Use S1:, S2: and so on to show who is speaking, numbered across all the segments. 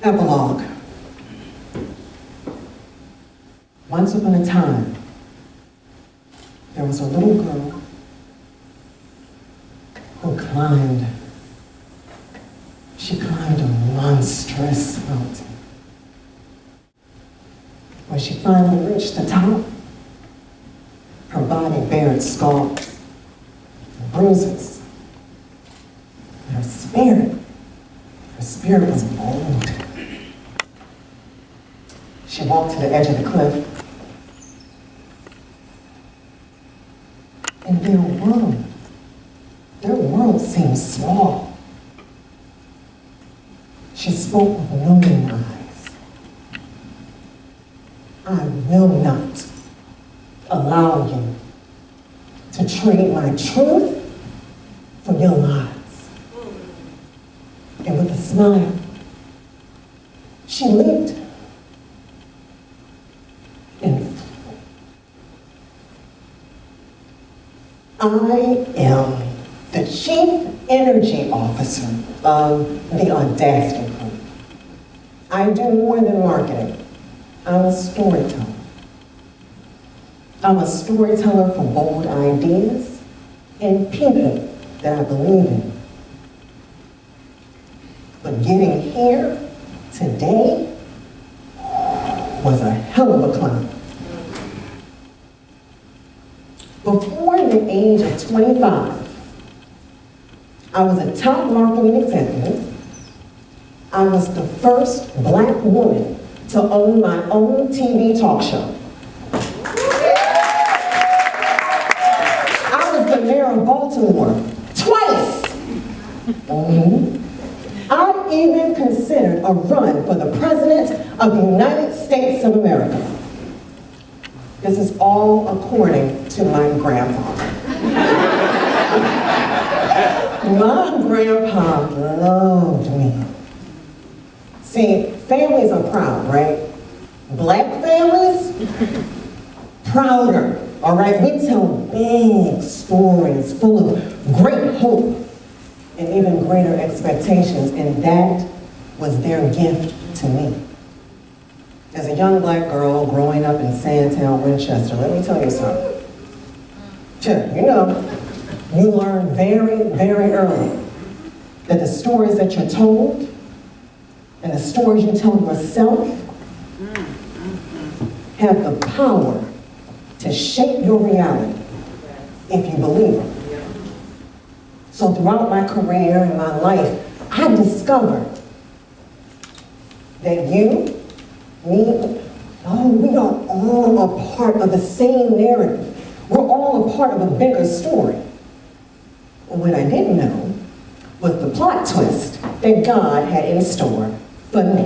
S1: Epilogue. Once upon a time, there was a little girl who climbed. She climbed a monstrous mountain. When she finally reached the top, her body bared scars, bruises. And her spirit was bold. She walked to the edge of the cliff, and their world seemed small. She spoke with knowing eyes. I will not allow you to trade my truth for your lies. And with a smile, she leaped and flew. I am the Chief Energy Officer of the Audacity Group. I do more than marketing. I'm a storyteller. I'm a storyteller for bold ideas and people that I believe in. But getting here today was a hell of a climb. Before the age of 25, I was a top marketing executive. I was the first Black woman to own my own TV talk show. I was the mayor of Baltimore twice. I even considered a run for the president of the United States of America. This is all according to my grandpa. My grandpa loved me. See, families are proud, right? Black families, prouder, all right? We tell big stories full of great hope and even greater expectations, and that was their gift to me. As a young Black girl growing up in Sandtown, Winchester, let me tell you something. You know, you learn very, very early that the stories that you're told and the stories you tell yourself have the power to shape your reality if you believe it. So throughout my career and my life, I discovered that you, me, we are all a part of the same narrative. We're all a part of a bigger story. And what I didn't know was the plot twist that God had in store for me.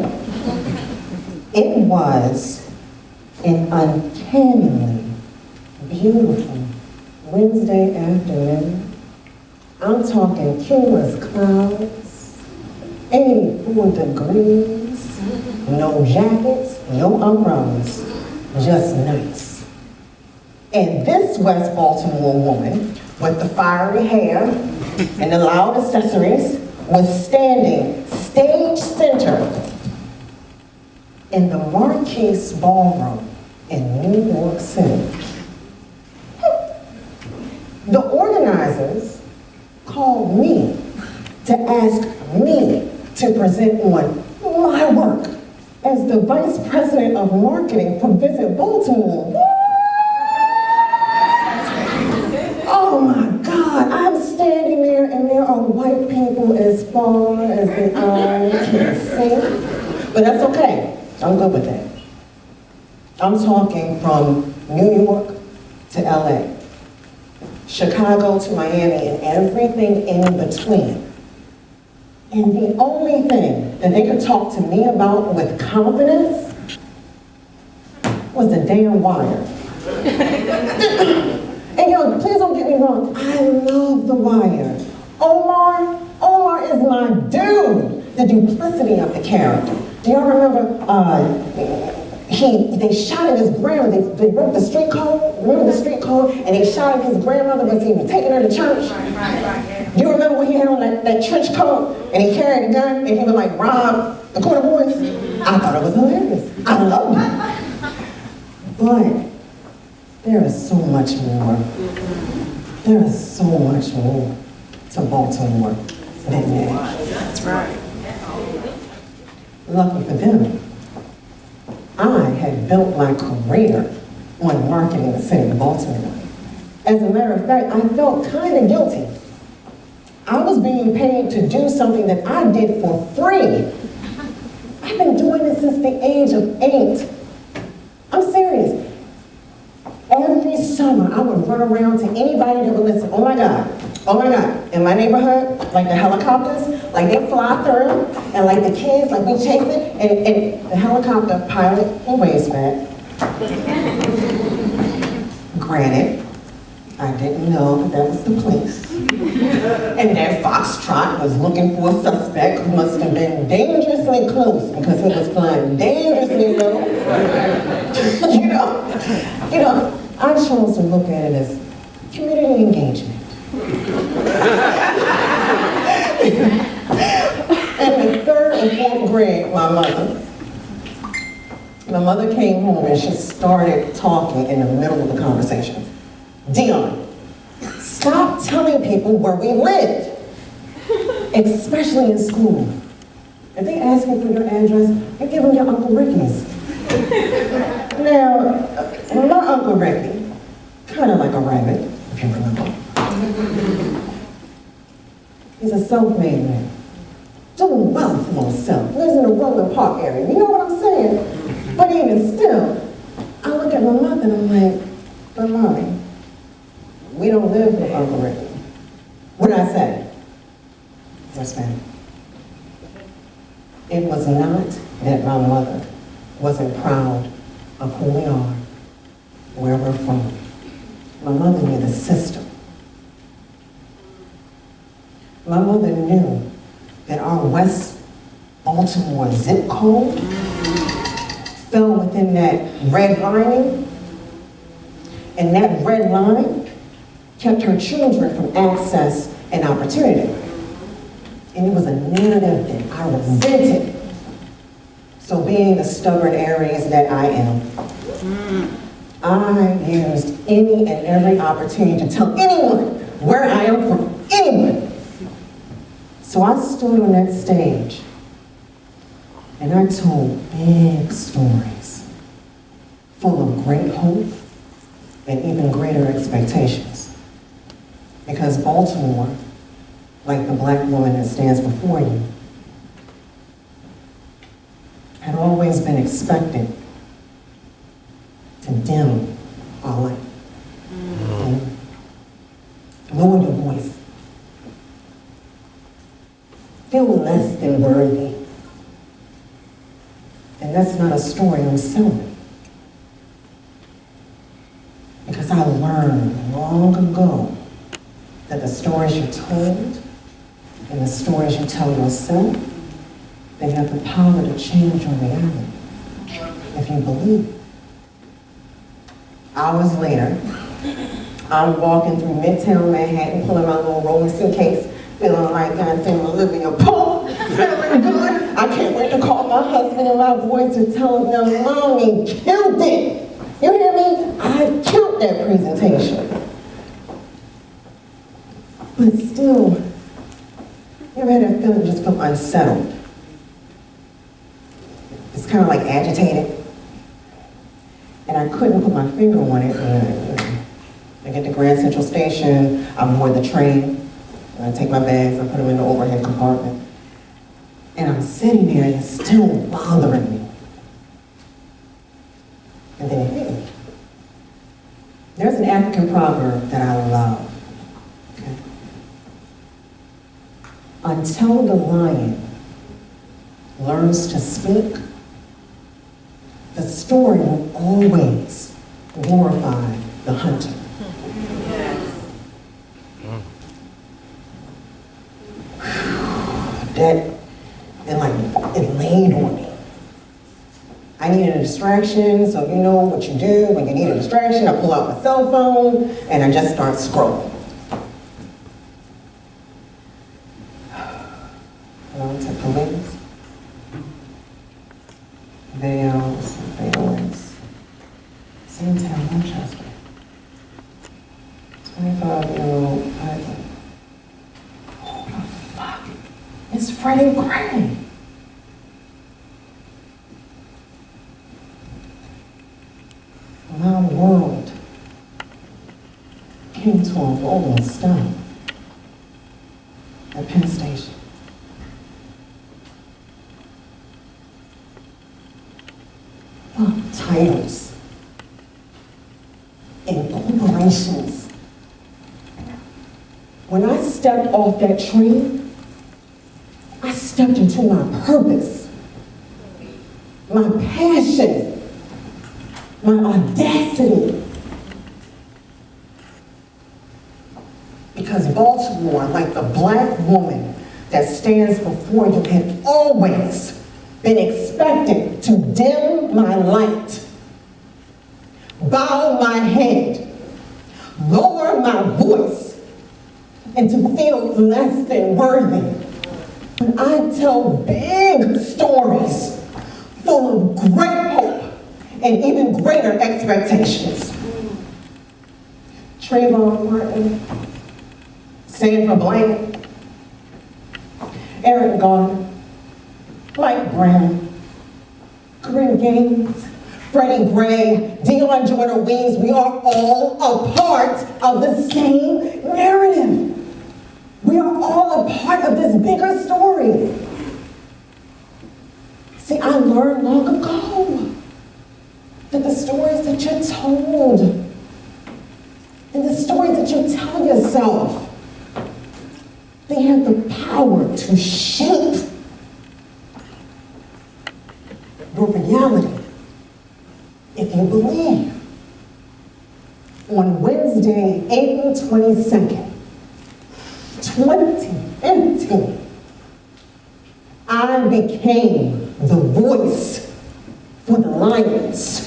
S1: It was an uncannily beautiful Wednesday afternoon. I'm talking cumulus clouds, 84 degrees, no jackets, no umbrellas, just nice. And this West Baltimore woman with the fiery hair and the loud accessories was standing stage center in the Marquis Ballroom in New York City. The organizers called me to ask me to present on my work as the Vice President of Marketing for Visit Baltimore. Oh my God, I'm standing there and there are white people as far as the eye can see. But that's okay, I'm good with that. I'm talking from New York to LA, Chicago to Miami, and everything in between. And the only thing that they could talk to me about with confidence was the damn wire. And yo, please don't get me wrong, I love The Wire. Omar is my dude. The duplicity of the character. Do y'all remember, they shot at his grandmother, they broke the street code, remember the street code, and they shot at his grandmother because he was taking her to church? Right. Do you remember when he had on that trench coat, and he carried a gun, and he would like rob the quarter voice. I thought it was hilarious. I loved it. But there is so much more. There is so much more to Baltimore than that.
S2: That's right.
S1: Lucky for them, I had built my career on marketing the city of Baltimore. As a matter of fact, I felt kind of guilty. I was being paid to do something that I did for free. I've been doing this since the age of 8. I'm serious. Every summer, I would run around to anybody that would listen. Oh my God, in my neighborhood, like the helicopters, like they fly through, and like the kids, like we chase it, and the helicopter pilot, he waves back. Granted, I didn't know that was the police. And that foxtrot was looking for a suspect who must have been dangerously close because he was flying dangerously low. you know, I chose to look at it as community engagement. In the 3rd and 4th grade, my mother came home and she started talking in the middle of the conversation. Dionne, stop telling people where we lived, especially in school. If they ask you for your address, you give them your Uncle Ricky's. Now, my Uncle Ricky, kind of like a rabbit, if you remember. He's a self-made man, doing well for himself, lives in the Roland Park area, you know what I'm saying? But even still, I look at my mother and I'm like, but Mommy, we don't live with Uncle Ricky. What did I say? Yes, ma'am. It was not that my mother wasn't proud of who we are, where we're from. My mother knew the system. My mother knew that our West Baltimore zip code fell within that red lining, and that red line kept her children from access and opportunity. And it was a narrative that I resented. So being the stubborn Aries that I am, I used any and every opportunity to tell anyone where I am from, anyone. So I stood on that stage and I told big stories full of great hope and even greater expectations. Because Baltimore, like the Black woman that stands before you, had always been expected to dim our light. Lower your voice. Feel less than worthy. And that's not a story I'm selling. Because I learned long ago that the stories you told and the stories you tell yourself, they have the power to change your reality if you believe. Hours later, I'm walking through Midtown Manhattan, pulling my little rolling suitcase, feeling like goddamn Olivia Pope, feeling good. I can't wait to call my husband and my boys to tell them, Mommy killed it. You hear me? I killed that presentation. But still, you ever had that feeling just feel unsettled? It's kind of like agitated. And I couldn't put my finger on it. I get to Grand Central Station, I board the train, and I take my bags, I put them in the overhead compartment. And I'm sitting there and it's still bothering me. And then it hit me. There's an African proverb that I love. Okay? Until the lion learns to speak, the story will always glorify the hunter. That, it laid on me. I needed a distraction, so you know what you do when you need a distraction. I pull out my cell phone and I just start scrolling. Hello to police. and gray. My world came to a rolling stop at Penn Station. Titles and corporations. When I stepped off that train, I stepped into my purpose, my passion, my audacity. Because Baltimore, like the black woman that stands before you, had always been expected to dim my light, bow my head, lower my voice, and to feel less than worthy. But I tell big stories full of great hope and even greater expectations. Trayvon Martin, Sandra Bland, Eric Garner, Mike Brown, Corinne Gaines, Freddie Gray, Dionne, Joyner-Weems, we are all a part of the same narrative. We are all a part of this bigger story. See, I learned long ago that the stories that you're told and the stories that you tell yourself, they have the power to shape your reality if you believe. On Wednesday, April 22nd, 2015, I became the voice for the Lions.